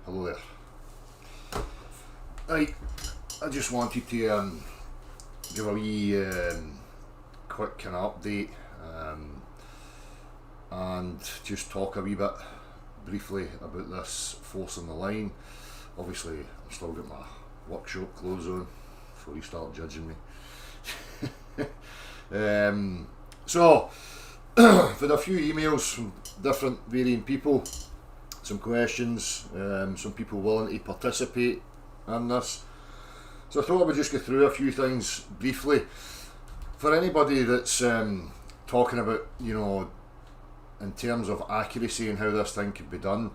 Hello there. Right, I just wanted to give a wee quick kind of update and just talk a wee bit briefly about this Force on the Line. Obviously, I've still got my workshop clothes on before you start judging me. So, I've had a few emails from different varying people, some questions, some people willing to participate in this. So I thought I would just go through a few things briefly. For anybody that's talking about, in terms of accuracy and how this thing could be done,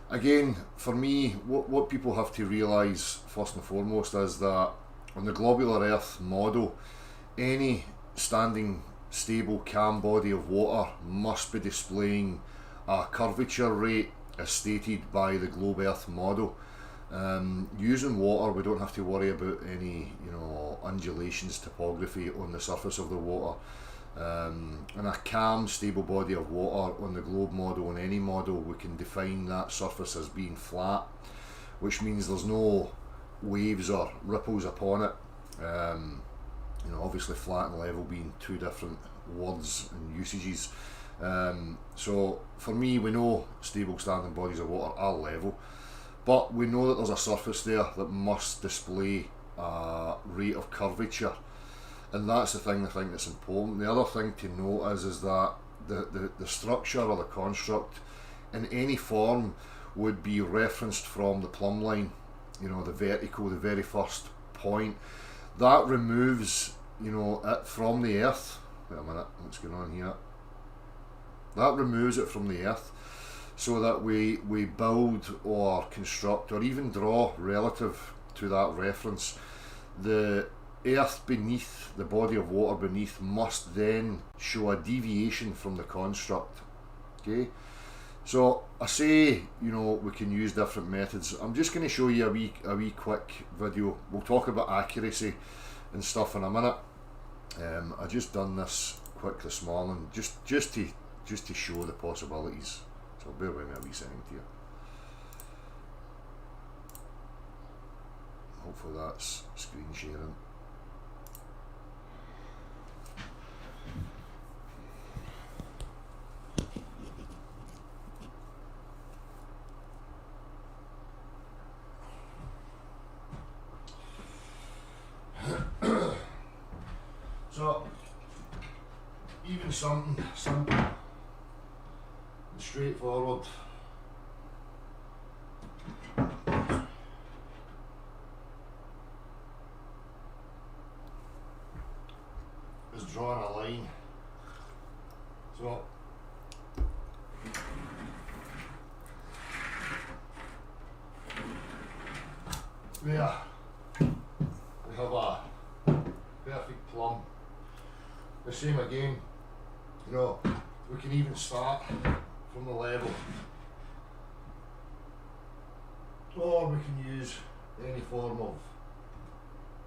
again, for me, what people have to realise first and foremost is that on the globular Earth model, any standing stable calm body of water must be displaying a curvature rate as stated by the globe Earth model. Using water, we don't have to worry about any undulations, topography on the surface of the water. In a calm stable body of water on the globe model, on any model, we can define that surface as being flat, which means there's no waves or ripples upon it. Obviously flat and level being two different words and usages. So for me, we know stable standing bodies of water are level, but we know that there's a surface there that must display a rate of curvature, and that's the thing I think that's important. The other thing to note is that the structure or the construct in any form would be referenced from the plumb line, the vertical, the very first point. That removes it from the earth. Wait a minute, what's going on here? That removes it from the earth so that we build or construct or even draw relative to that reference. The earth beneath, the body of water beneath, must then show a deviation from the construct. Okay, so I say we can use different methods. I'm just going to show you a wee quick video. We'll talk about accuracy and stuff in a minute. I just done this quick this morning just to show the possibilities, so bear with me a wee second here. Hopefully that's screen sharing. So even something simple and straightforward is drawing a line. So there we have a perfect plumb. The same again, we can even start from the level, or we can use any form of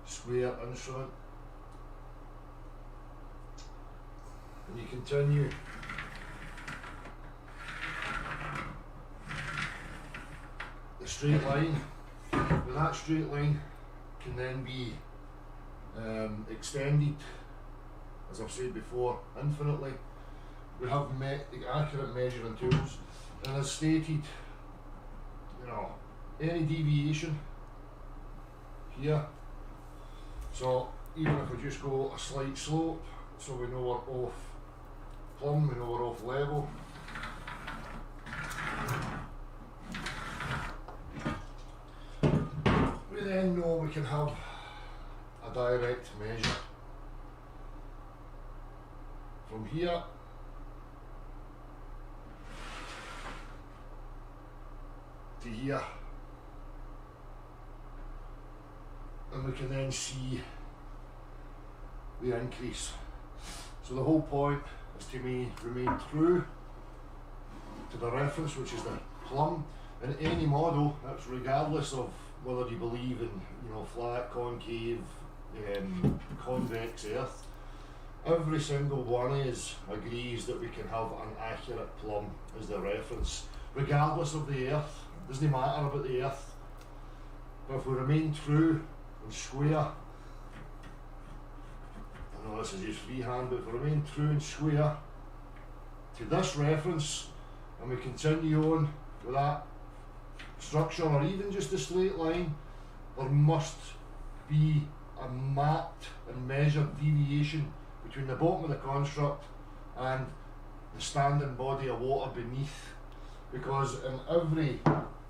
square instrument, and you continue the straight line, and that straight line can then be extended, as I've said before, infinitely. We have accurate measuring tools, and as stated, any deviation here, so even if we just go a slight slope, so we know we're off plumb, we know we're off level, we then know we can have a direct measure from here to here, and we can then see the increase. So the whole point is to remain true to the reference, which is the plumb. In any model, that's regardless of whether you believe in flat, concave, convex Earth. Every single one of us agrees that we can have an accurate plumb as the reference, regardless of the Earth. doesn't matter about the earth. But if we remain true and square, I know this is just freehand, but if we remain true and square to this reference, and we continue on with that structure, or even just a straight line, there must be a mapped and measured deviation between the bottom of the construct and the standing body of water beneath, because in every,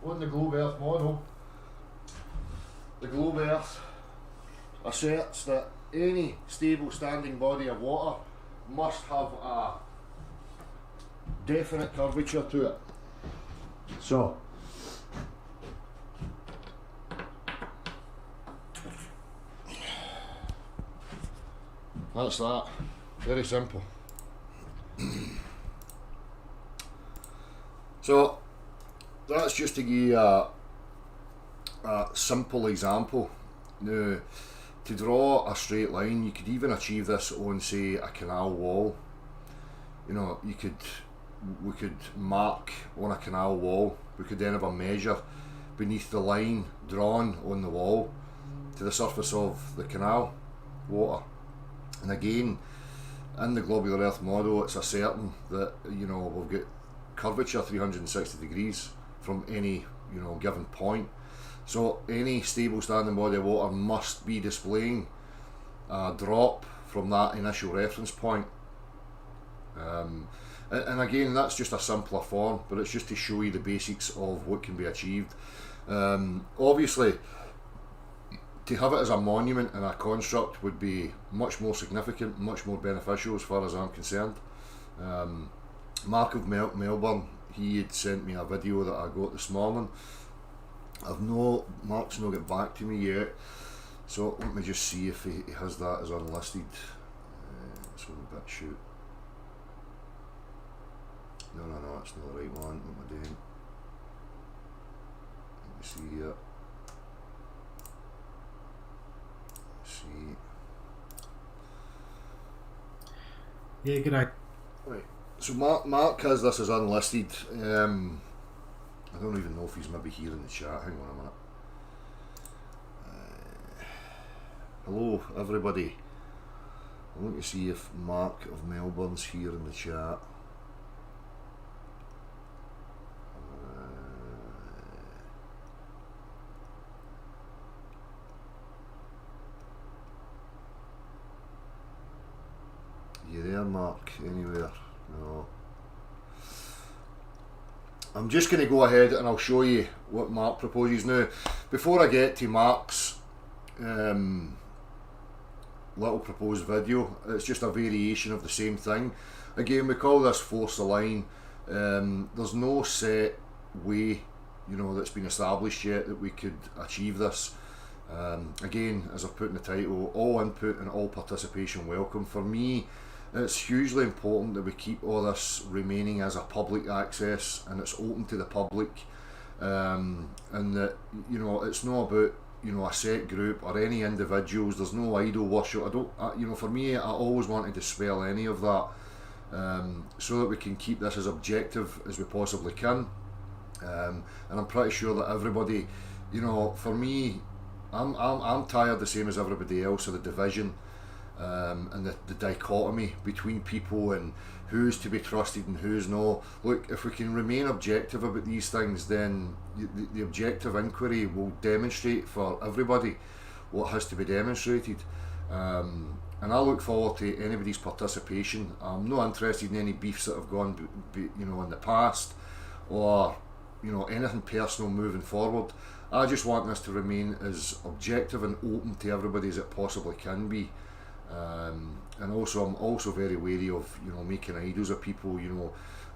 on the globe earth model, the globe earth asserts that any stable standing body of water must have a definite curvature to it. So that's that. Very simple. So that's just to give you a simple example. Now, to draw a straight line, you could even achieve this on, say, a canal wall. You know, we could mark on a canal wall. We could then have a measure beneath the line drawn on the wall to the surface of the canal water. And again, in the globular earth model, it's ascertain that, you know, we've got curvature 360 degrees from any, you know, given point. So any stable standing body of water must be displaying a drop from that initial reference point. And again, that's just a simpler form, but it's just to show you the basics of what can be achieved. Obviously, to have it as a monument and a construct would be much more significant, much more beneficial as far as I'm concerned. Mark of Melbourne, he had sent me a video that I got this morning. Mark's not got back to me yet, so let me just see if he has that as unlisted. Let's have a bit shoot. No, it's not the right one. What am I doing? Let me see here. See. Yeah, good night. Right. So Mark has this as unlisted. I don't even know if he's maybe here in the chat. Hang on a minute. Hello, everybody. I want to see if Mark of Melbourne's here in the chat. You there, Mark? Anywhere? No. I'm just going to go ahead and I'll show you what Mark proposes. Now, before I get to Mark's little proposed video, it's just a variation of the same thing. Again, we call this force the line. There's no set way, you know, that's been established yet that we could achieve this. Again, as I've put in the title, all input and all participation welcome. For me, it's hugely important that we keep all this remaining as a public access and it's open to the public, and that, you know, it's not about, you know, a set group or any individuals. There's no idol worship. You know, for me, I always want to dispel any of that, so that we can keep this as objective as we possibly can. And I'm pretty sure that everybody, you know, for me, I'm tired the same as everybody else of the division. And the dichotomy between people and who's to be trusted and who's not. Look, if we can remain objective about these things, then the objective inquiry will demonstrate for everybody what has to be demonstrated. And I look forward to anybody's participation. I'm not interested in any beefs that have gone, you know, in the past, or, you know, anything personal moving forward. I just want this to remain as objective and open to everybody as it possibly can be. And also, I'm also very wary of, you know, making idols of people. You know,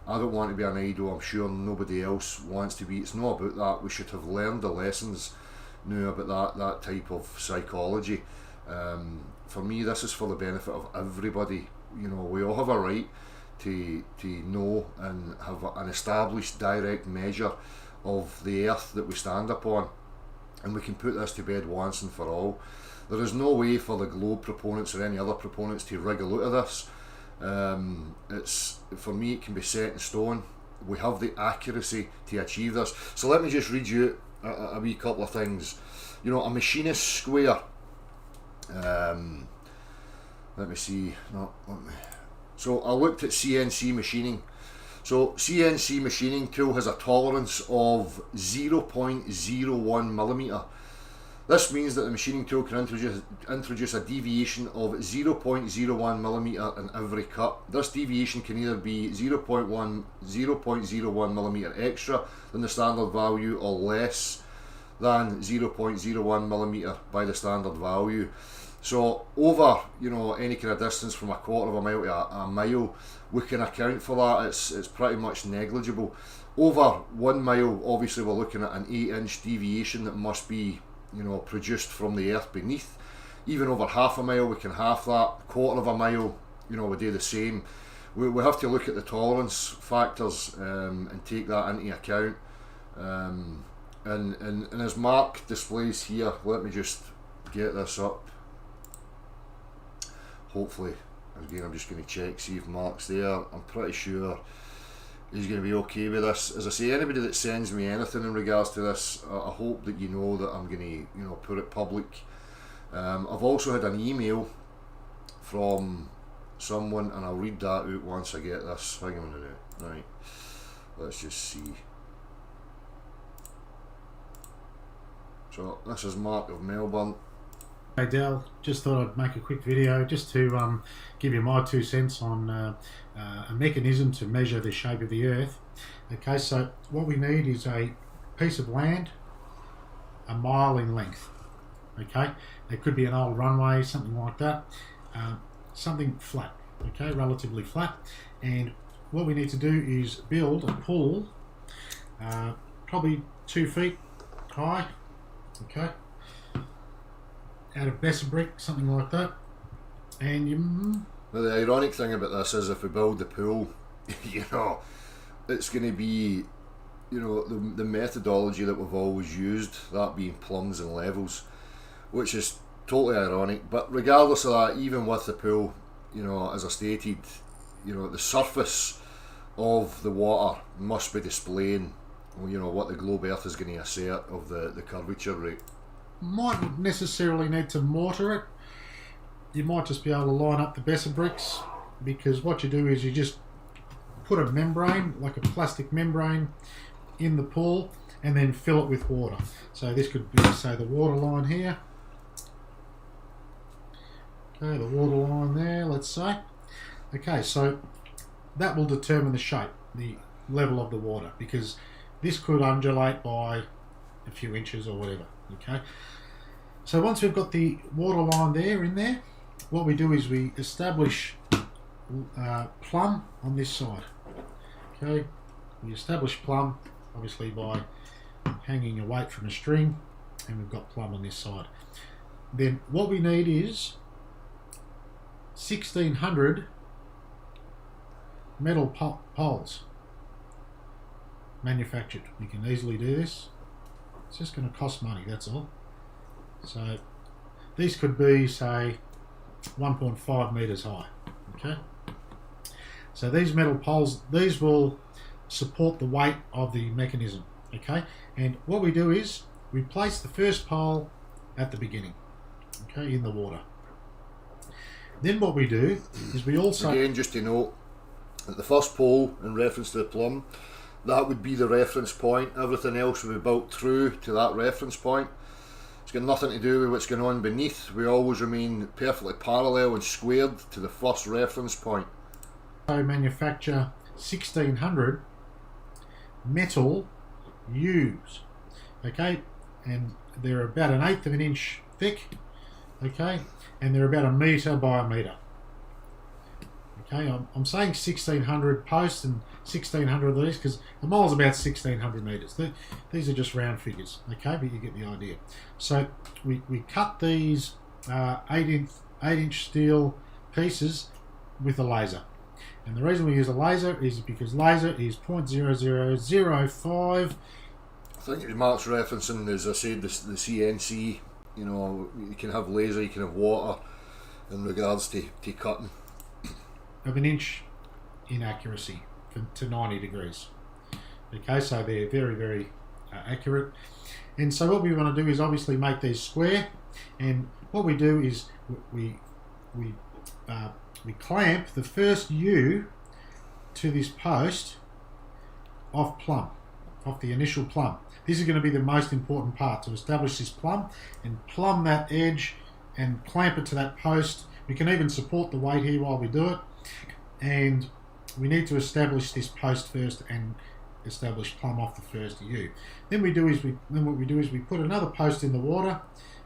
I don't want to be an idol. I'm sure nobody else wants to be. It's not about that. We should have learned the lessons now about that type of psychology. For me, this is for the benefit of everybody. You know, we all have a right to know and have an established direct measure of the earth that we stand upon, and we can put this to bed once and for all. There is no way for the globe proponents or any other proponents to wriggle out of this. It's, for me, it can be set in stone. we have the accuracy to achieve this. So let me just read you a wee couple of things. You know, a machinist square. Let me see. So I looked at CNC machining. So CNC machining tool has a tolerance of 0.01 millimeter. This means that the machining tool can introduce a deviation of 0.01 millimeter in every cut. This deviation can either be 0.01 millimeter extra than the standard value or less than 0.01 millimeter by the standard value. So over, you know, any kind of distance from a quarter of a mile to a mile, we can account for that. It's pretty much negligible. Over 1 mile, obviously we're looking at an 8-inch deviation that must be, you know, produced from the earth beneath. Even over half a mile, we can half that. Quarter of a mile, you know, we do the same. We have to look at the tolerance factors and take that into account. And as Mark displays here, let me just get this up. Hopefully, again, I'm just going to check, see if Mark's there. I'm pretty sure he's going to be okay with this. As I say, anybody that sends me anything in regards to this, I hope that you know that I'm going to, you know, put it public. I've also had an email from someone, and I'll read that out once I get this. Hang on a minute. Right, let's just see. So this is Mark of Melbourne. Hey Dell, just thought I'd make a quick video just to give you my 2 cents on a mechanism to measure the shape of the earth. Okay, so what we need is a piece of land 1 mile in length. Okay, it could be an old runway, something like that, something flat, okay, relatively flat. And what we need to do is build a pool, probably 2 feet high, okay, out of Besser brick, something like that. And you... Now the ironic thing about this is if we build the pool, you know, it's going to be, you know, the methodology that we've always used, that being plumbs and levels, which is totally ironic. But regardless of that, even with the pool, you know, as I stated, you know, the surface of the water must be displaying, you know, what the globe earth is going to assert of the curvature rate. Might not necessarily need to mortar it. You might just be able to line up the Besser bricks, because what you do is you just put a membrane, like a plastic membrane, in the pool and then fill it with water. So this could be, say, the water line here. Okay, the water line there, let's say. Okay, so that will determine the shape, the level of the water, because this could undulate by a few inches or whatever. Okay, so once we've got the water line there in there, what we do is we establish plumb on this side. Okay, we establish plumb obviously by hanging a weight from a string, and we've got plumb on this side. Then what we need is 1600 metal poles manufactured. We can easily do this. It's just going to cost money, that's all. So these could be, say, 1.5 meters high. Okay, so these metal poles, these will support the weight of the mechanism. Okay, and what we do is we place the first pole at the beginning, okay, in the water. Then what we do is we also, again, just to note that the first pole in reference to the plumb, that would be the reference point. Everything else will be built through to that reference point. It's got nothing to do with what's going on beneath. We always remain perfectly parallel and squared to the first reference point. Manufacture 1600 metal U's, okay, and they're about 1/8 of an inch thick, okay, and they're about 1 meter by 1 meter. Okay, I'm saying 1600 posts and 1600 of these because a mile's about 1600 meters. These are just round figures, okay, but you get the idea. So we cut these 8-inch steel pieces with a laser. And the reason we use a laser is because laser is 0.0005. I think Mark's referencing, as I said, the CNC. You know, you can have laser, you can have water in regards to cutting. Of an inch in accuracy to 90 degrees. Okay, so they're very, very accurate. And so what we want to do is obviously make these square. And what we do is we clamp the first U to this post off plumb, off the initial plumb. This is going to be the most important part, to establish this plumb and plumb that edge and clamp it to that post. We can even support the weight here while we do it. And we need to establish this post first and establish plumb off the first U. Then what we do is we put another post in the water,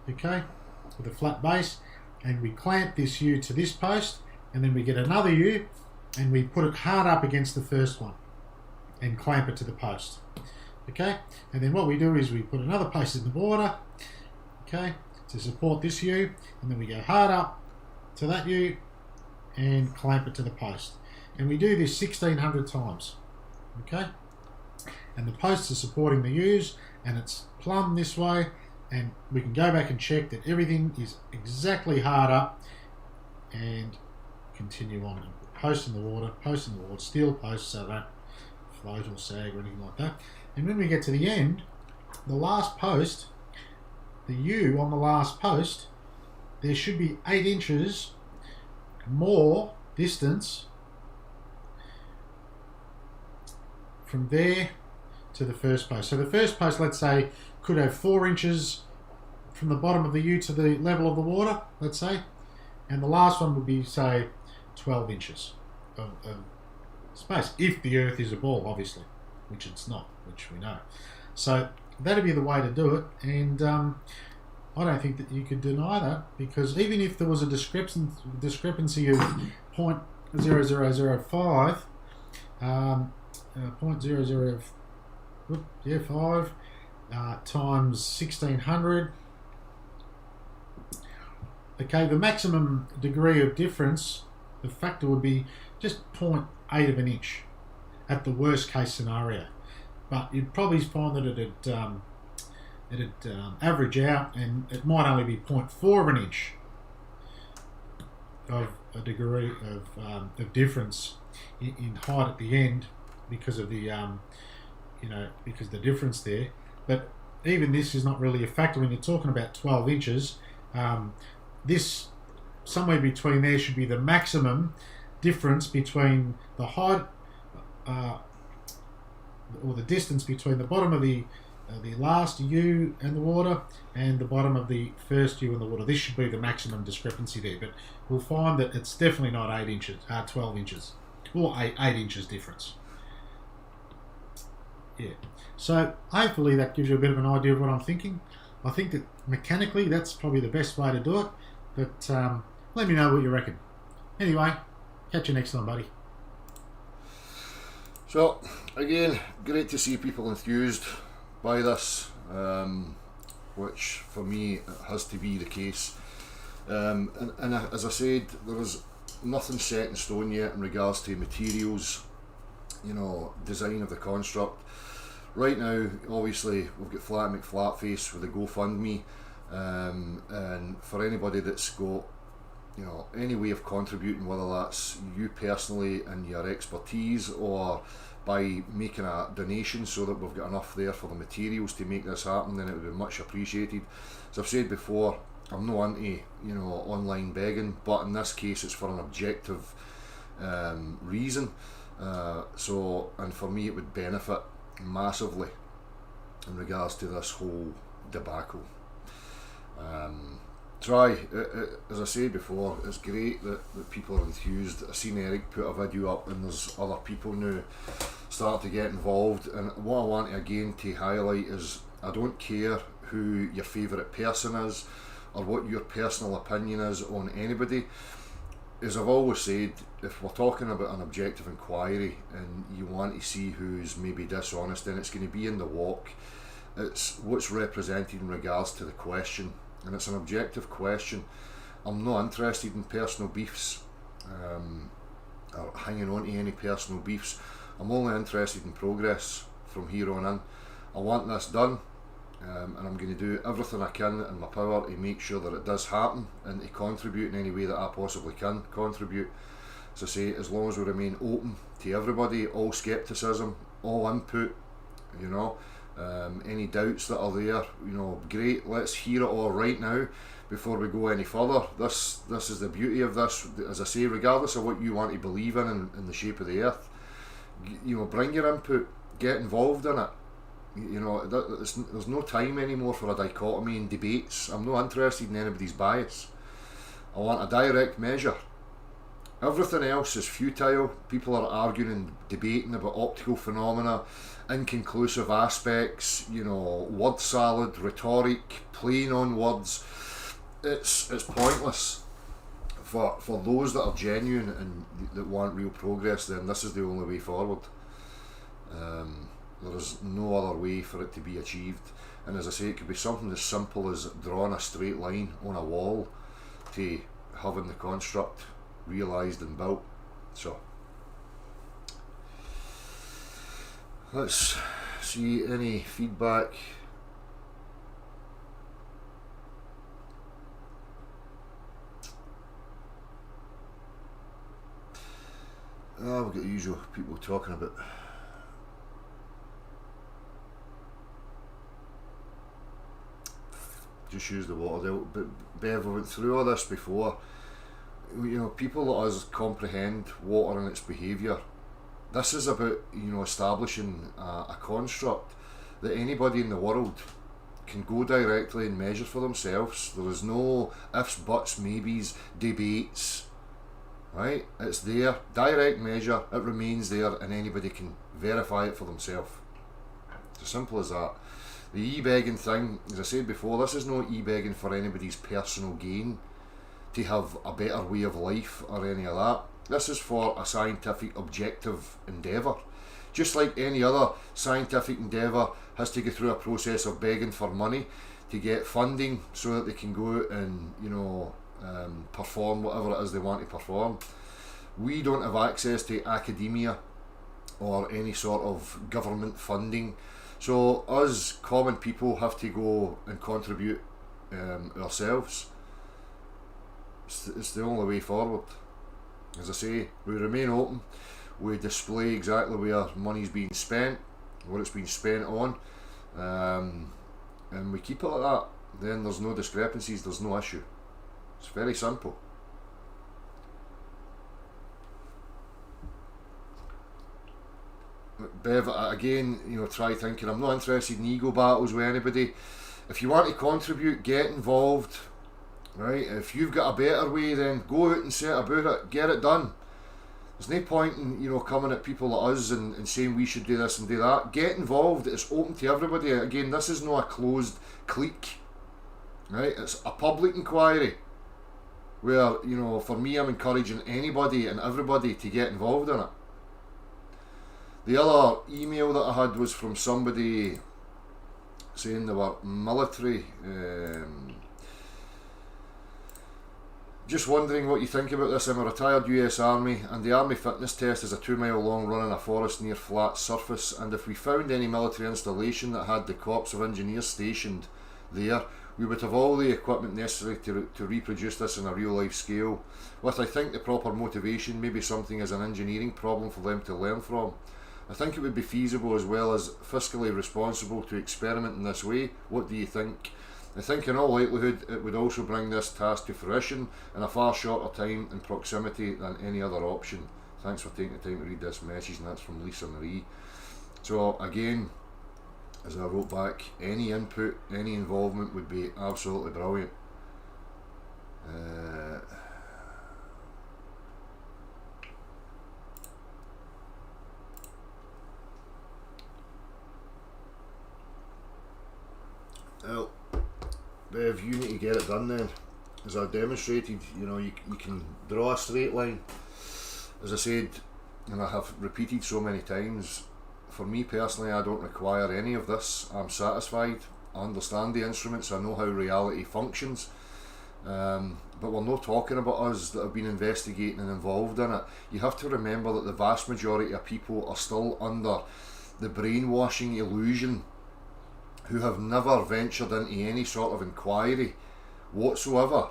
okay, with a flat base, and we clamp this U to this post, and then we get another U and we put it hard up against the first one and clamp it to the post. Okay, and then what we do is we put another post in the water, okay, to support this U, and then we go hard up to that U and clamp it to the post. And we do this 1600 times, okay? And the posts are supporting the U's, and it's plumb this way, and we can go back and check that everything is exactly hard up, and continue on. Post in the water, steel posts, so don't float or sag or anything like that. And when we get to the end, the last post, the U on the last post, there should be 8 inches more distance from there to the first post. So the first post, let's say, could have 4 inches from the bottom of the U to the level of the water, let's say, and the last one would be, say, 12 inches of space, if the Earth is a ball, obviously, which it's not, which we know. So that'd be the way to do it, and I don't think that you could deny that, because even if there was a discrepancy of 0.0005, 0.005 times 1600, okay, the maximum degree of difference, the factor would be just 0.8 of an inch at the worst case scenario. But you'd probably find that it'd average out, and it might only be 0.4 of an inch of a degree of difference in height at the end, because of the because of the difference there. But even this is not really a factor when you're talking about 12 inches. This, somewhere between there, should be the maximum difference between the height or the distance between the bottom of the last U in the water and the bottom of the first U in the water. This should be the maximum discrepancy there, but we'll find that it's definitely not 8 inches, 12 inches, or 8 inches difference. Yeah. So hopefully that gives you a bit of an idea of what I'm thinking. I think that mechanically that's probably the best way to do it, but let me know what you reckon. Anyway, catch you next time, buddy. So again, great to see people enthused by this, which for me has to be the case. And as I said, there is nothing set in stone yet in regards to materials, design of the construct. Right now, obviously, we've got Flat McFlatface with the GoFundMe, and for anybody that's got any way of contributing, whether that's you personally and your expertise, or by making a donation so that we've got enough there for the materials to make this happen, then it would be much appreciated. As I've said before, I'm no anti online begging, but in this case it's for an objective reason. And for me it would benefit massively in regards to this whole debacle. As I said before, it's great that people are enthused. I've seen Eric put a video up, and there's other people now starting to get involved. And what I want again to highlight is, I don't care who your favourite person is or what your personal opinion is on anybody. As I've always said, if we're talking about an objective inquiry and you want to see who's maybe dishonest, then it's going to be in the walk. It's what's represented in regards to the question, and it's an objective question. I'm not interested in personal beefs or hanging on to any personal beefs. I'm only interested in progress from here on in. I want this done, and I'm going to do everything I can in my power to make sure that it does happen, and to contribute in any way that I possibly can contribute. As I say, as long as we remain open to everybody, all scepticism, all input, you know. Any doubts that are there, you know, great, let's hear it all right now before we go any further. This is the beauty of this, as I say, regardless of what you want to believe in the shape of the earth, you know, bring your input, get involved in it. You know, there's no time anymore for a dichotomy in debates. I'm not interested in anybody's bias. I want a direct measure. Everything else is futile. People are arguing and debating about optical phenomena, inconclusive aspects, you know, word salad, rhetoric, playing on words. It's pointless. For those that are genuine and that want real progress, then this is the only way forward. There is no other way for it to be achieved. And as I say, it could be something as simple as drawing a straight line on a wall to having the construct realised and built. So let's see any feedback. We've got the usual people talking about just use the water. But Bev, we went through all this before. You know, people that us comprehend water and its behaviour. This is about, you know, establishing a construct that anybody in the world can go directly and measure for themselves. There is no ifs, buts, maybes, debates. Right? It's there, direct measure. It remains there, and anybody can verify it for themselves. It's as simple as that. The e-begging thing, as I said before, this is not e-begging for anybody's personal gain, to have a better way of life or any of that. This is for a scientific objective endeavour. Just like any other scientific endeavour has to go through a process of begging for money to get funding so that they can go out and, you know, perform whatever it is they want to perform. We don't have access to academia or any sort of government funding, so us common people have to go and contribute ourselves. It's the only way forward. As I say, we remain open, we display exactly where money's being spent, what it's been spent on, and we keep it like that. Then there's no discrepancies, there's no issue. It's very simple. Bev, again, you know, try thinking. I'm not interested in ego battles with anybody. If you want to contribute, get involved. Right? If you've got a better way, then go out and set about it. Get it done. There's no point in, you know, coming at people like us and saying we should do this and do that. Get involved. It's open to everybody. Again, this is not a closed clique. Right? It's a public inquiry, where, you know, for me, I'm encouraging anybody and everybody to get involved in it. The other email that I had was from somebody saying they were military. Just wondering what you think about this. I'm a retired US Army, and the Army fitness test is a 2-mile long run in a forest near flat surface, and if we found any military installation that had the corps of engineers stationed there, we would have all the equipment necessary to reproduce this on a real life scale, with, I think, the proper motivation, maybe something as an engineering problem for them to learn from. I think it would be feasible as well as fiscally responsible to experiment in this way. What do you think? I think in all likelihood it would also bring this task to fruition in a far shorter time and proximity than any other option. Thanks for taking the time to read this message, and that's from Lisa Marie. So again, as I wrote back, any input, any involvement would be absolutely brilliant. Well, Bev, you need to get it done then. As I demonstrated, you know, you can draw a straight line. As I said, and I have repeated so many times, for me personally, I don't require any of this. I'm satisfied. I understand the instruments. I know how reality functions. But we're not talking about us that have been investigating and involved in it. You have to remember that the vast majority of people are still under the brainwashing illusion, who have never ventured into any sort of inquiry whatsoever.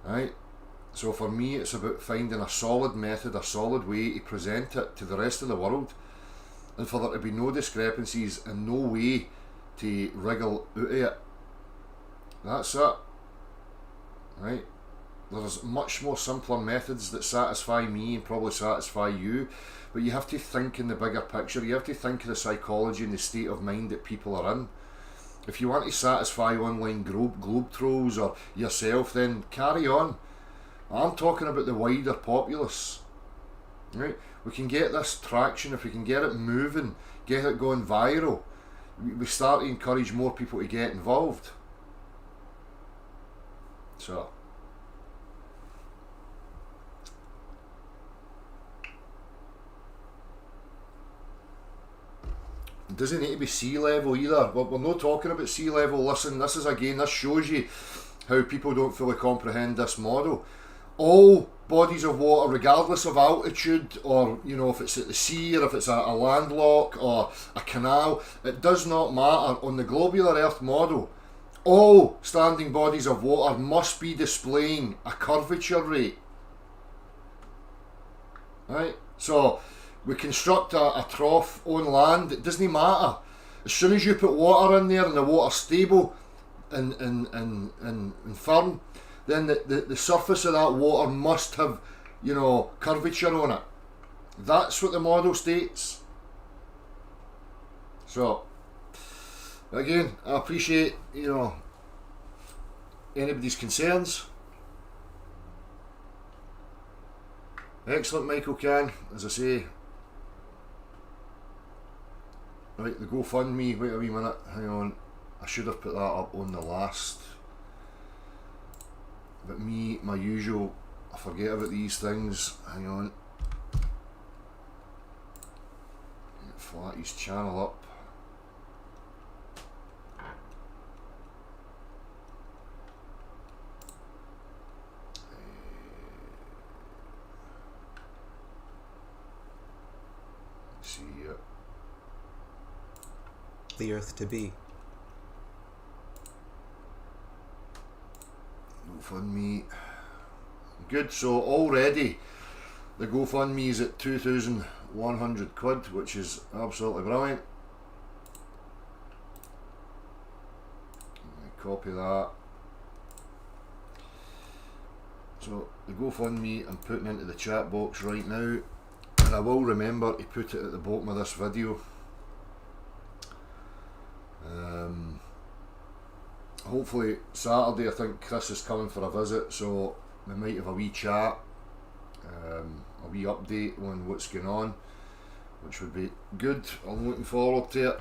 Right? So for me, it's about finding a solid method, a solid way to present it to the rest of the world. and for there to be no discrepancies and no way to wriggle out of it. That's it. Right? There's much more simpler methods that satisfy me and probably satisfy you, but you have to think in the bigger picture. You have to think of the psychology and the state of mind that people are in. If you want to satisfy online globe trolls or yourself, then carry on. I'm talking about the wider populace. Right? We can get this traction, if we can get it moving, get it going viral, we start to encourage more people to get involved. So it doesn't need to be sea level either. We're not talking about sea level. Listen, this shows you how people don't fully comprehend this model. All bodies of water, regardless of altitude, or if it's at the sea or if it's a landlock or a canal, it does not matter. On the globular Earth model, all standing bodies of water must be displaying a curvature rate. Right? So we construct a trough on land. It doesn't matter. As soon as you put water in there and the water's stable and firm, then the surface of that water must have, curvature on it. That's what the model states. So, again, I appreciate, anybody's concerns. Excellent, Michael Can. As I say, right, the GoFundMe, wait a wee minute, hang on. I should have put that up on the last. But me, my usual, I forget about these things. Hang on. Flatty's channel up. See it. The Earth to be. GoFundMe. Good, so already the GoFundMe is at 2,100 quid, which is absolutely brilliant. Copy that. So the GoFundMe I'm putting into the chat box right now, and I will remember to put it at the bottom of this video. Hopefully Saturday, I think Chris is coming for a visit, so we might have a wee chat, a wee update on what's going on, which would be good. I'm looking forward to it.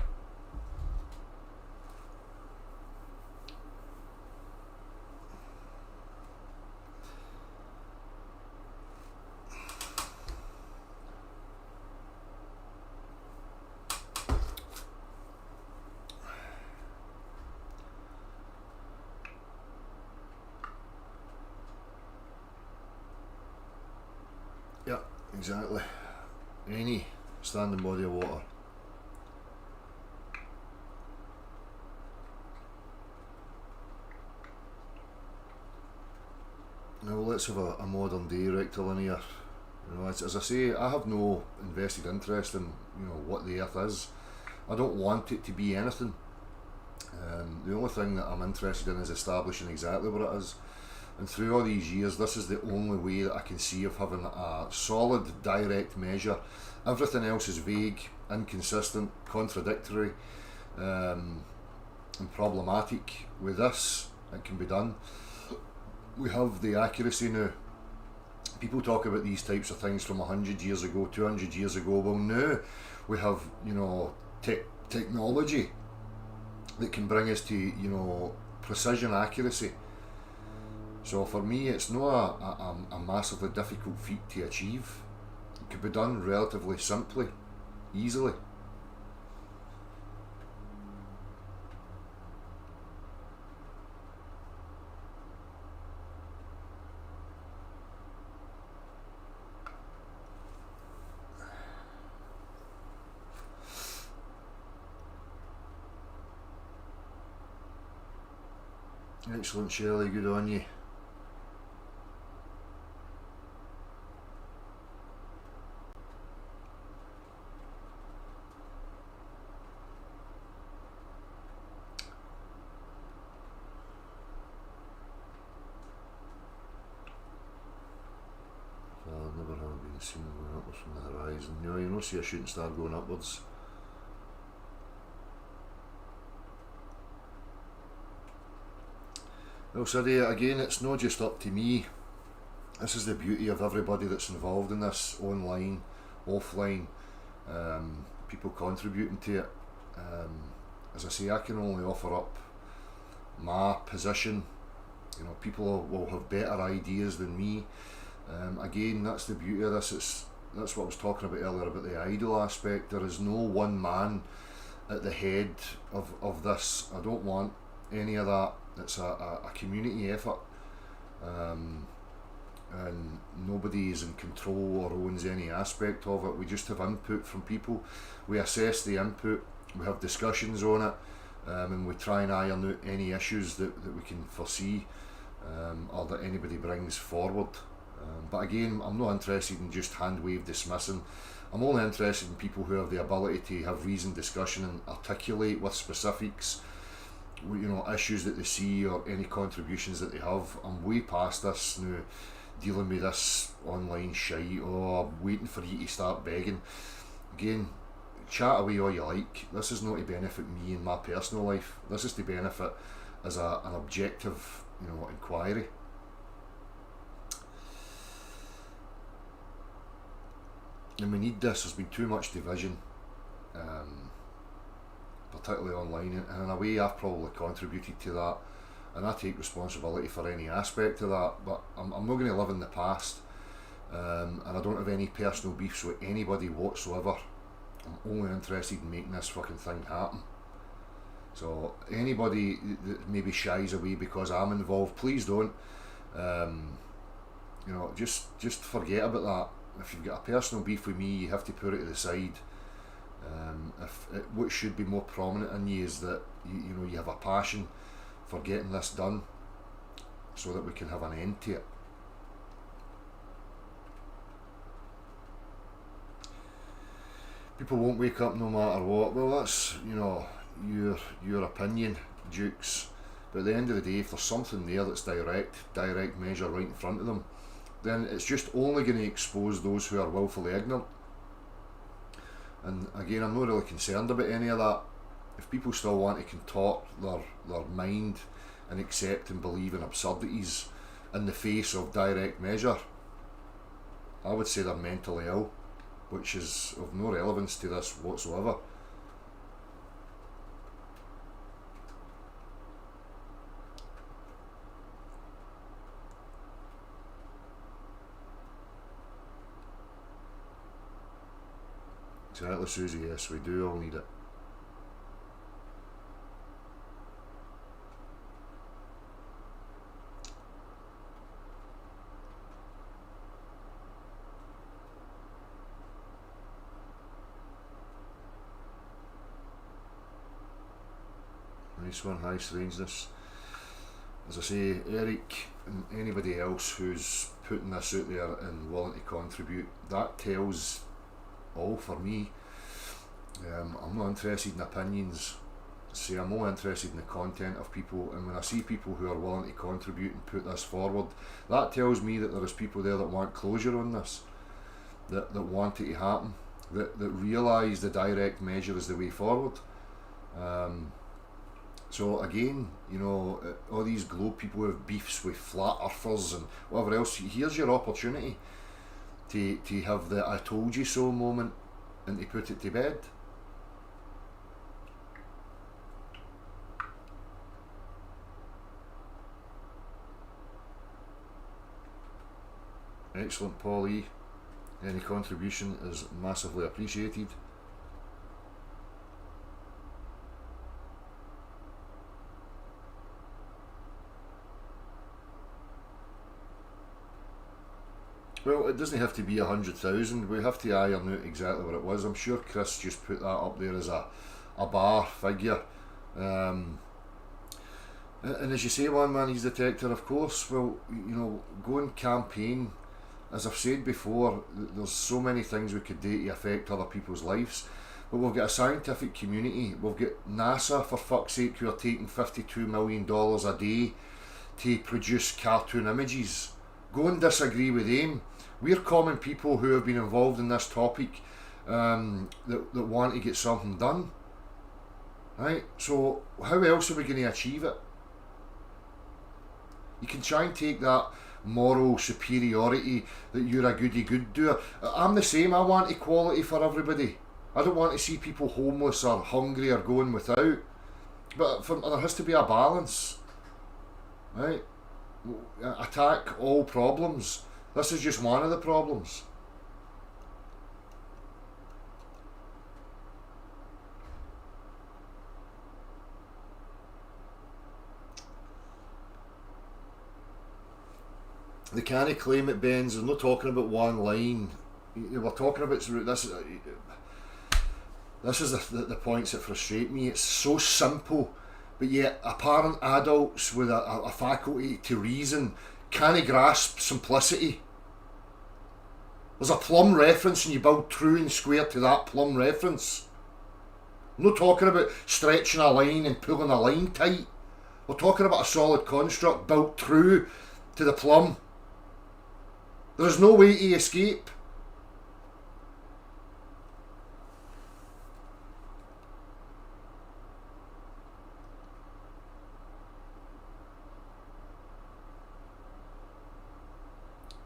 Yeah, exactly. Any standing body of water. Now let's have a modern day rectilinear. As I say, I have no invested interest in what the Earth is. I don't want it to be anything. The only thing that I'm interested in is establishing exactly what it is. And through all these years, this is the only way that I can see of having a solid, direct measure. Everything else is vague, inconsistent, contradictory, and problematic. With this, it can be done. We have the accuracy now. People talk about these types of things from 100 years ago, 200 years ago. Well, now we have, technology that can bring us to, precision accuracy. So for me, it's not a massively difficult feat to achieve. It could be done relatively simply, easily. Excellent, Shirley, good on you. horizon. You don't see a shooting star going upwards. Well, Sadie, again, it's not just up to me. This is the beauty of everybody that's involved in this, online, offline, people contributing to it. As I say, I can only offer up my position. People will have better ideas than me. Again, that's the beauty of this. That's what I was talking about earlier about the idol aspect. There is no one man at the head of this. I don't want any of that. It's a community effort, and nobody is in control or owns any aspect of it. We just have input from people. We assess the input, we have discussions on it, and we try and iron out any issues that we can foresee, or that anybody brings forward. But again, I'm not interested in just hand wave dismissing. I'm only interested in people who have the ability to have reasoned discussion and articulate with specifics, issues that they see or any contributions that they have. I'm way past this now, dealing with this online shite. I'm waiting for you to start begging. Again, chat away all you like. This is not to benefit me in my personal life. This is to benefit as an objective, inquiry. And we need this. There's been too much division, particularly online, and in a way I've probably contributed to that, and I take responsibility for any aspect of that. But I'm not going to live in the past, and I don't have any personal beefs with anybody whatsoever. I'm only interested in making this fucking thing happen. So anybody that maybe shies away because I'm involved, please don't. Just forget about that. If you've got a personal beef with me, you have to put it to the side. What should be more prominent in you is that you have a passion for getting this done, so that we can have an end to it. People won't wake up no matter what. Well, that's your opinion, Dukes. But at the end of the day, if there's something there that's direct measure right in front of them, then it's just only going to expose those who are willfully ignorant. And again, I'm not really concerned about any of that. If people still want to contort their mind and accept and believe in absurdities in the face of direct measure, I would say they're mentally ill, which is of no relevance to this whatsoever. Exactly, Susie, yes, we do all need it. Nice one, high strangeness. As I say, Eric and anybody else who's putting this out there and willing to contribute, that tells all for me. I'm not interested in opinions. I'm more interested in the content of people, and when I see people who are willing to contribute and put this forward, that tells me that there is people there that want closure on this, that want it to happen, that realise the direct measure is the way forward. So again, all these globe people who have beefs with flat earthers and whatever else, here's your opportunity to have the I told you so moment and to put it to bed. Excellent, Paul E. Any contribution is massively appreciated. Well, it doesn't have to be 100,000. We have to iron out exactly what it was. I'm sure Chris just put that up there as a bar figure. And as you say, one man, he's the detector, of course. Well, go and campaign. As I've said before, there's so many things we could do to affect other people's lives. But we've got a scientific community. We've got NASA, for fuck's sake, who are taking $52 million a day to produce cartoon images. Go and disagree with them. We're common people who have been involved in this topic, that want to get something done. Right? So how else are we going to achieve it? You can try and take that moral superiority that you're a goody good doer. I'm the same. I want equality for everybody. I don't want to see people homeless or hungry or going without. But there has to be a balance. Right? Attack all problems. This is just one of the problems. They can't claim it, Benz. They're not talking about one line. We're talking about this. This is the points that frustrate me. It's so simple, but yet apparent adults with a faculty to reason can't grasp simplicity. There's a plumb reference and you build true and square to that plumb reference. I'm not talking about stretching a line and pulling a line tight. We're talking about a solid construct built true to the plumb. There is no way to escape.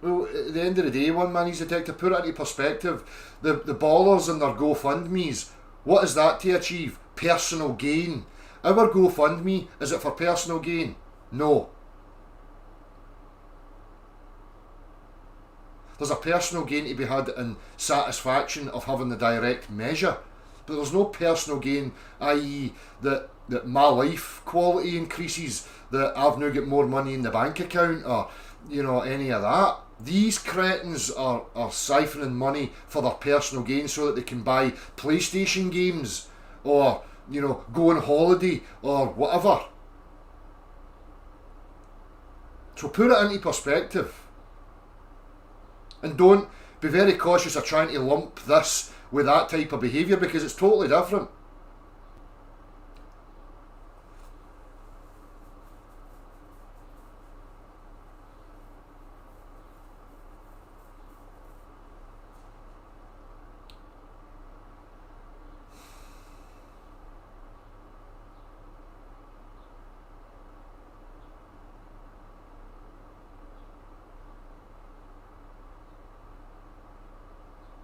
Well, at the end of the day, one man needs to take to put it into perspective. The ballers and their GoFundMes, what is that to achieve? Personal gain. Our GoFundMe, is it for personal gain? No. There's a personal gain to be had in satisfaction of having the direct measure, but there's no personal gain, i.e. that my life quality increases, that I've now got more money in the bank account, or any of that. These cretins are siphoning money for their personal gain so that they can buy PlayStation games or go on holiday or whatever. So put it into perspective. And don't be very cautious of trying to lump this with that type of behaviour, because it's totally different.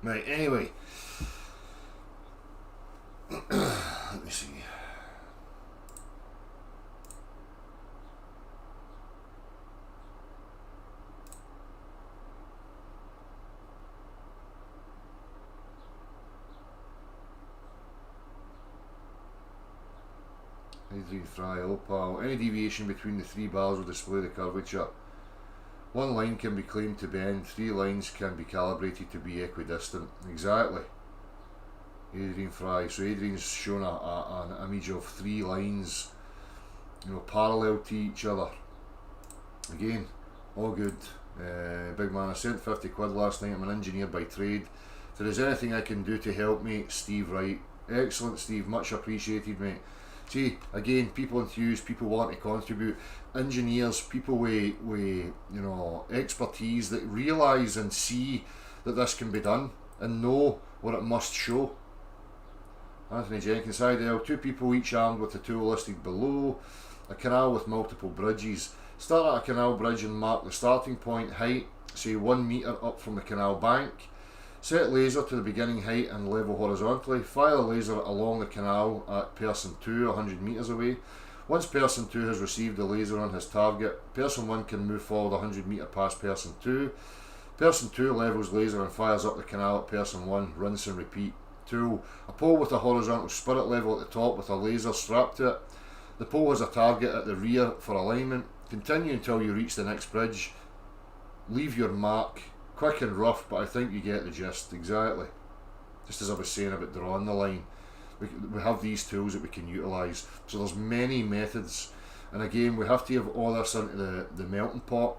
Right, anyway. Let me see. Adrian Fry, hello pal. Any deviation between the three bars will display the curvature. One line can be claimed to bend, three lines can be calibrated to be equidistant. Exactly. Adrian Fry. So Adrian's shown an image of three lines, parallel to each other. Again, all good. Big man, I sent 50 quid last night. I'm an engineer by trade. If there is anything I can do to help me, Steve Wright. Excellent, Steve. Much appreciated, mate. See, again, people enthused, people want to contribute, engineers, people with expertise that realise and see that this can be done and know what it must show. Anthony Jenkins, hi there. Two people each armed with the tool listed below. A canal with multiple bridges. Start at a canal bridge and mark the starting point height, say 1 metre up from the canal bank. Set laser to the beginning height and level horizontally. Fire the laser along the canal at person 2, 100 metres away. Once person 2 has received the laser on his target, person 1 can move forward 100 metres past person 2. Person 2 levels laser and fires up the canal at person 1, rinse and repeat. 2. A pole with a horizontal spirit level at the top with a laser strapped to it. The pole has a target at the rear for alignment. Continue until you reach the next bridge. Leave your mark. Quick and rough, but I think you get the gist. Exactly. Just as I was saying about drawing the line, we have these tools that we can utilise. So there's many methods, and again we have to have all this into the melting pot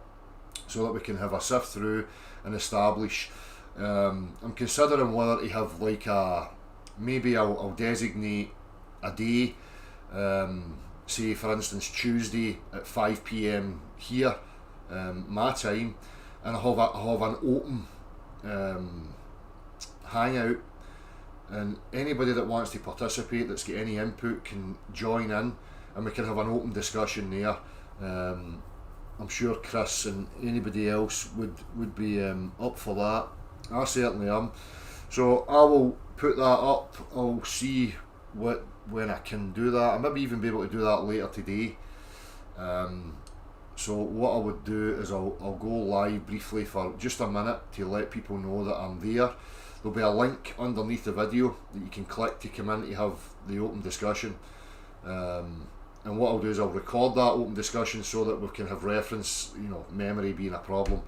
so that we can have a sift through and establish. I'm considering whether to have like maybe I'll designate a day, say for instance Tuesday at 5 PM here, my time, and I have an open hangout, and anybody that wants to participate, that's got any input, can join in, and we can have an open discussion there. I'm sure Chris and anybody else would be up for that. I certainly am. So I will put that up. I'll see when I can do that. I maybe even be able to do that later today. So what I would do is I'll go live briefly for just a minute to let people know that I'm there. There'll be a link underneath the video that you can click to come in to have the open discussion. And what I'll do is I'll record that open discussion so that we can have reference, memory being a problem.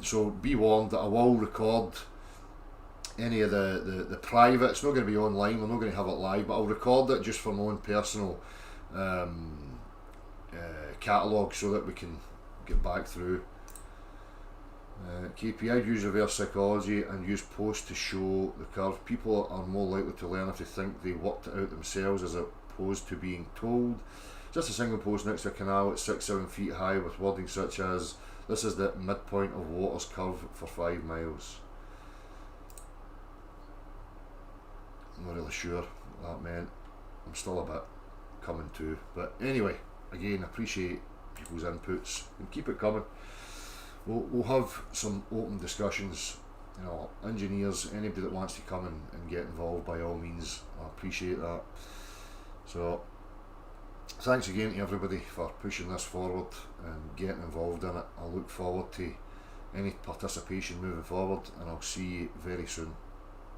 So be warned that I will record any of the private. It's not going to be online, we're not going to have it live, but I'll record it just for my own personal catalogue so that we can get back through. KPI, use reverse psychology and use post to show the curve. People are more likely to learn if they think they worked it out themselves as opposed to being told. Just a single post next to a canal at 6-7 feet high with wording such as, "This is the midpoint of water's curve for 5 miles." I'm not really sure what that meant. I'm still a bit coming to, but anyway, again, appreciate people's inputs and keep it coming. We'll have some open discussions. Engineers, anybody that wants to come and get involved, by all means, I appreciate that. So thanks again to everybody for pushing this forward and getting involved in it. I look forward to any participation moving forward, and I'll see you very soon.